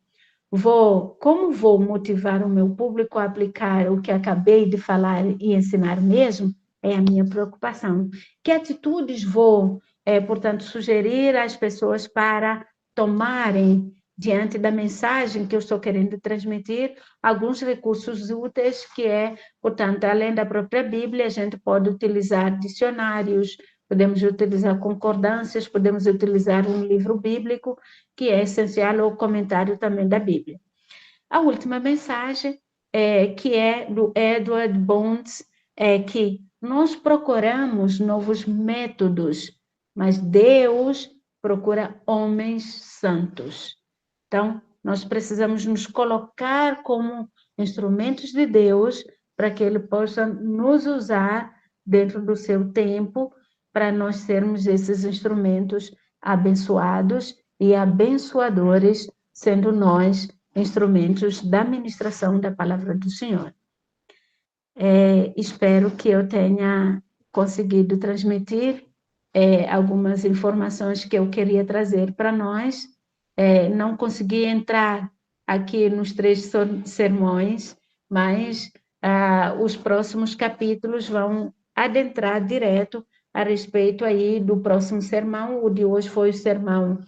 S1: Como vou motivar o meu público a aplicar o que acabei de falar e ensinar mesmo, é a minha preocupação. Que atitudes vou, portanto, sugerir às pessoas para tomarem, diante da mensagem que eu estou querendo transmitir, alguns recursos úteis, que portanto, além da própria Bíblia, a gente pode utilizar dicionários, podemos utilizar concordâncias, podemos utilizar um livro bíblico, que é essencial, ou comentário também da Bíblia. A última mensagem, que é do Edward Bonds, é que nós procuramos novos métodos, mas Deus procura homens santos. Então, nós precisamos nos colocar como instrumentos de Deus para que Ele possa nos usar dentro do seu tempo, para nós sermos esses instrumentos abençoados e abençoadores, sendo nós instrumentos da ministração da palavra do Senhor. Espero que eu tenha conseguido transmitir algumas informações que eu queria trazer para nós. Não consegui entrar aqui nos 3 sermões, mas os próximos capítulos vão adentrar direto a respeito aí do próximo sermão. O de hoje foi o sermão,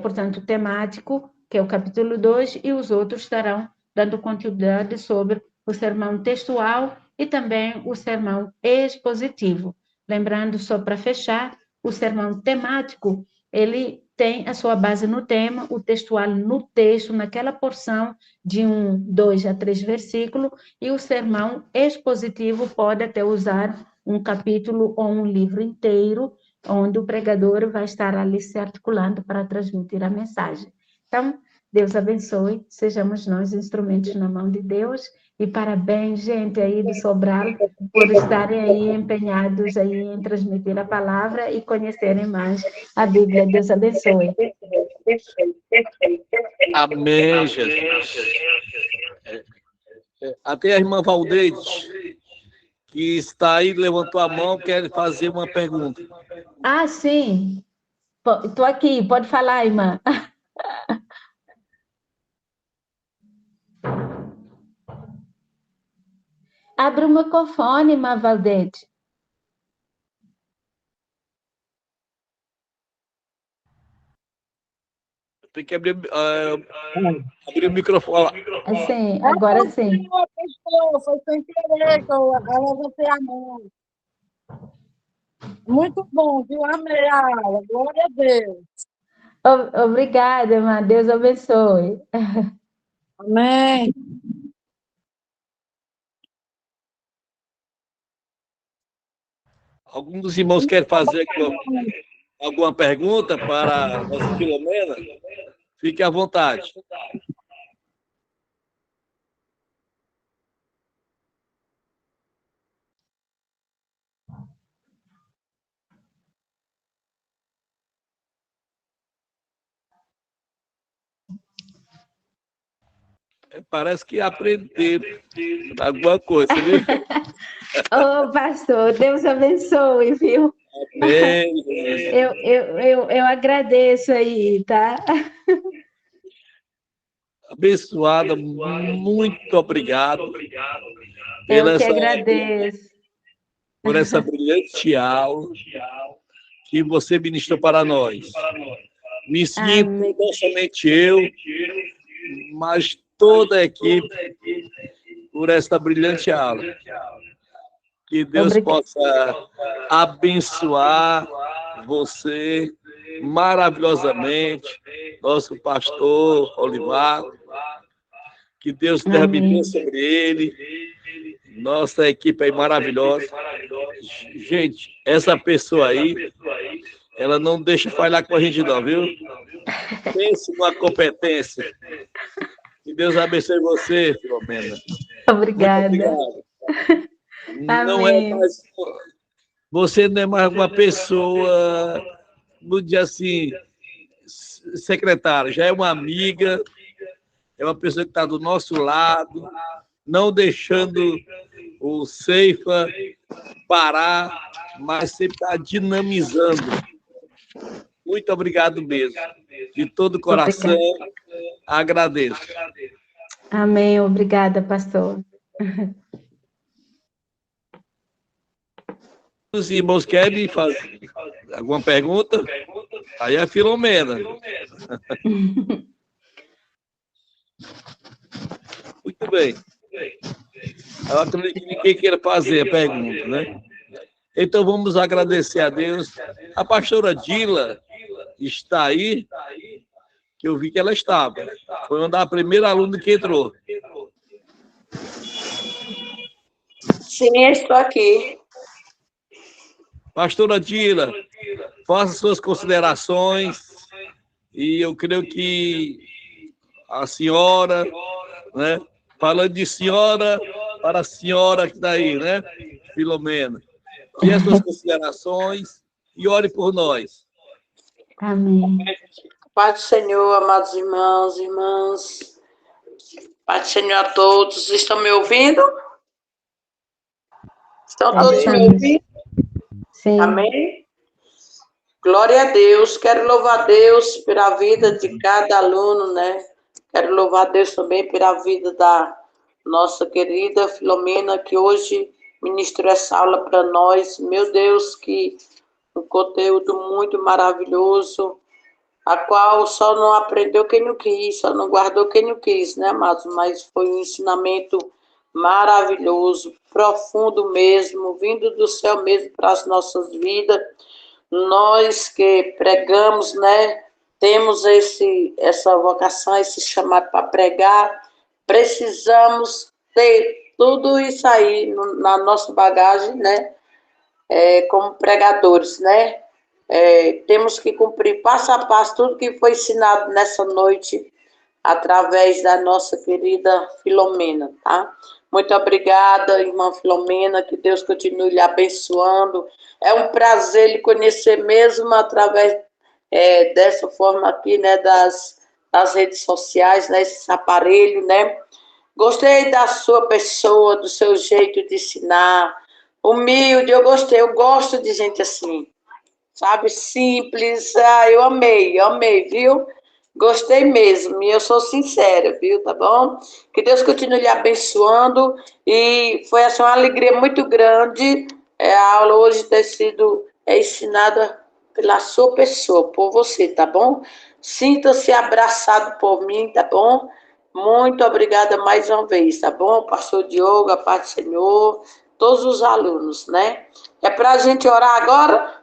S1: portanto, temático, que é o capítulo 2, e os outros estarão dando continuidade sobre o sermão textual e também o sermão expositivo. Lembrando, só para fechar, o sermão temático, ele tem a sua base no tema, o textual no texto, naquela porção de 1, 2 a 3 versículos, e o sermão expositivo pode até usar um capítulo ou um livro inteiro, onde o pregador vai estar ali se articulando para transmitir a mensagem. Então, Deus abençoe, sejamos nós instrumentos na mão de Deus, e parabéns, gente, aí do Sobral, por estarem aí empenhados aí em transmitir a palavra e conhecerem mais a Bíblia. Deus abençoe.
S2: Amém, Jesus. Até a irmã Valdeide, que está aí, levantou a mão, quer fazer uma pergunta.
S1: Sim. Estou aqui, pode falar, irmã. Abre o microfone, irmã Valdeide.
S2: Tem que abrir o microfone.
S1: Sim, agora sim.
S3: Foi sem querer que eu levantei a mão. Muito bom, viu? Amei a aula. Glória a Deus.
S1: Obrigada, irmã. Deus abençoe.
S3: Amém.
S2: Algum dos irmãos quer fazer alguma pergunta para a nossa Filomena? Fique à vontade. Parece que aprenderam alguma coisa, viu?
S1: Pastor, Deus abençoe, viu?
S2: Amém.
S1: Eu agradeço aí, tá?
S2: abençoada. Muito obrigado
S1: Eu que agradeço.
S2: por essa brilhante aula que você ministrou para nós. Me sinto, não somente eu, mas toda a equipe, por esta brilhante aula. Que Deus possa abençoar você maravilhosamente, nosso pastor Olivar. Que Deus derrame bênção sobre ele. Nossa equipe é maravilhosa. Gente, essa pessoa aí, ela não deixa falhar com a gente não, viu? Pense numa competência. Que Deus abençoe você, Filomena.
S1: Obrigada.
S2: Muito obrigado. Não é mais, você não é mais uma pessoa, vou dizer assim, secretária, já é uma amiga, é uma pessoa que está do nosso lado, não deixando o Ceifa parar, mas sempre está dinamizando. Muito obrigado mesmo. De todo o coração, agradeço.
S1: Amém. Obrigada, pastor.
S2: Os irmãos querem fazer alguma pergunta? Aí é a Filomena. Muito bem. Eu acredito que ninguém queira fazer a pergunta, né? Então vamos agradecer a Deus. A pastora Dila está aí, que eu vi que ela estava. Foi uma da primeira aluna que entrou.
S3: Sim, estou aqui.
S2: Pastora Dila, faça suas considerações e eu creio que a senhora, né? Falando de senhora para a senhora que está aí, né? Filomena. E as suas considerações e ore por nós.
S1: Amém.
S3: Pai do Senhor, amados irmãos e irmãs. Pai do Senhor a todos. Estão me ouvindo? Estão todos me ouvindo?
S1: Sim.
S3: Amém? Glória a Deus. Quero louvar a Deus pela vida de cada aluno, né? Quero louvar a Deus também pela vida da nossa querida Filomena, que hoje ministrou essa aula para nós. Meu Deus, que um conteúdo muito maravilhoso, a qual só não aprendeu quem não quis, só não guardou quem não quis, né, amados? Mas foi um ensinamento maravilhoso, profundo mesmo, vindo do céu mesmo para as nossas vidas. Nós que pregamos, né, temos essa vocação, esse chamado para pregar, precisamos ter tudo isso aí na nossa bagagem, né, como pregadores, né? Temos que cumprir passo a passo tudo que foi ensinado nessa noite através da nossa querida Filomena, tá? Muito obrigada, irmã Filomena, que Deus continue lhe abençoando. É um prazer lhe conhecer mesmo através dessa forma aqui, né, das redes sociais, né, esse aparelho, né? Gostei da sua pessoa, do seu jeito de ensinar, humilde, eu gosto de gente assim, sabe, simples. Eu amei, viu? Gostei mesmo, e eu sou sincera, viu, tá bom? Que Deus continue lhe abençoando, e foi assim, uma alegria muito grande a aula hoje ter sido ensinada pela sua pessoa, por você, tá bom? Sinta-se abraçado por mim, tá bom? Muito obrigada mais uma vez, tá bom? Pastor Diogo, a paz do Senhor, todos os alunos, né? É para a gente orar agora?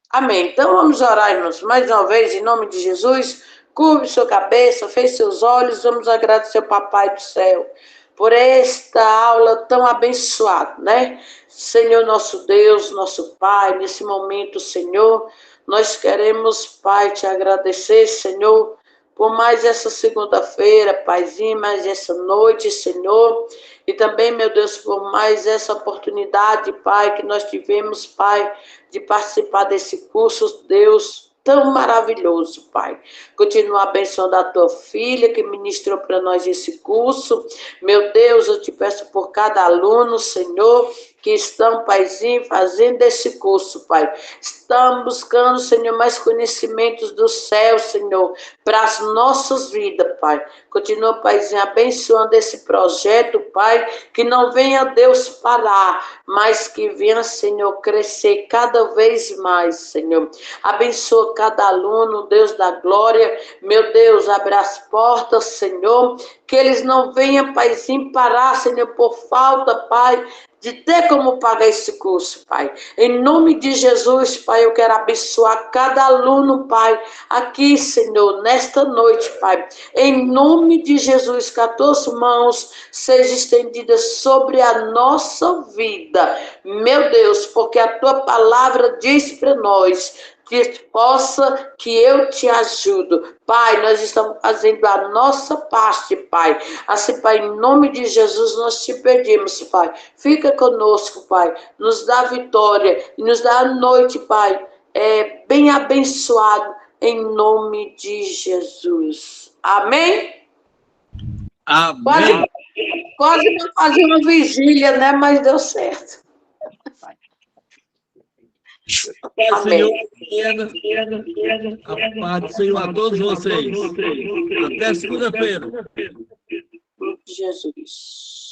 S3: Amém. Então vamos orar, irmãos, mais uma vez, em nome de Jesus. Curve sua cabeça, feche seus olhos, vamos agradecer ao Papai do Céu por esta aula tão abençoada, né? Senhor nosso Deus, nosso Pai, nesse momento, Senhor, nós queremos, Pai, te agradecer, Senhor, por mais essa segunda-feira, Paizinho, mais essa noite, Senhor, e também, meu Deus, por mais essa oportunidade, Pai, que nós tivemos, Pai, de participar desse curso, Deus, tão maravilhoso, Pai. Continua abençoando a tua filha, que ministrou para nós esse curso. Meu Deus, eu te peço por cada aluno, Senhor, que estão, Paizinho, fazendo esse curso, Pai. Estão buscando, Senhor, mais conhecimentos do céu, Senhor, para as nossas vidas, Pai. Continua, Paizinho, abençoando esse projeto, Pai, que não venha, Deus, parar, mas que venha, Senhor, crescer cada vez mais, Senhor. Abençoa cada aluno, Deus da glória. Meu Deus, abre as portas, Senhor, que eles não venham, Paizinho, parar, Senhor, por falta, Pai, de ter como pagar esse curso, Pai. Em nome de Jesus, Pai, eu quero abençoar cada aluno, Pai, aqui, Senhor, nesta noite, Pai. Em nome de Jesus, que as tuas mãos sejam estendidas sobre a nossa vida. Meu Deus, porque a tua palavra diz para nós que eu te ajudo. Pai, nós estamos fazendo a nossa parte, Pai. Assim, Pai, em nome de Jesus, nós te pedimos, Pai. Fica conosco, Pai. Nos dá vitória e nos dá a noite, Pai, bem abençoado, em nome de Jesus. Amém?
S2: Amém.
S3: Quase não fazer uma vigília, né? Mas deu certo.
S2: Senhor, a paz do Senhor a todos vocês. Até segunda-feira.
S3: Jesus.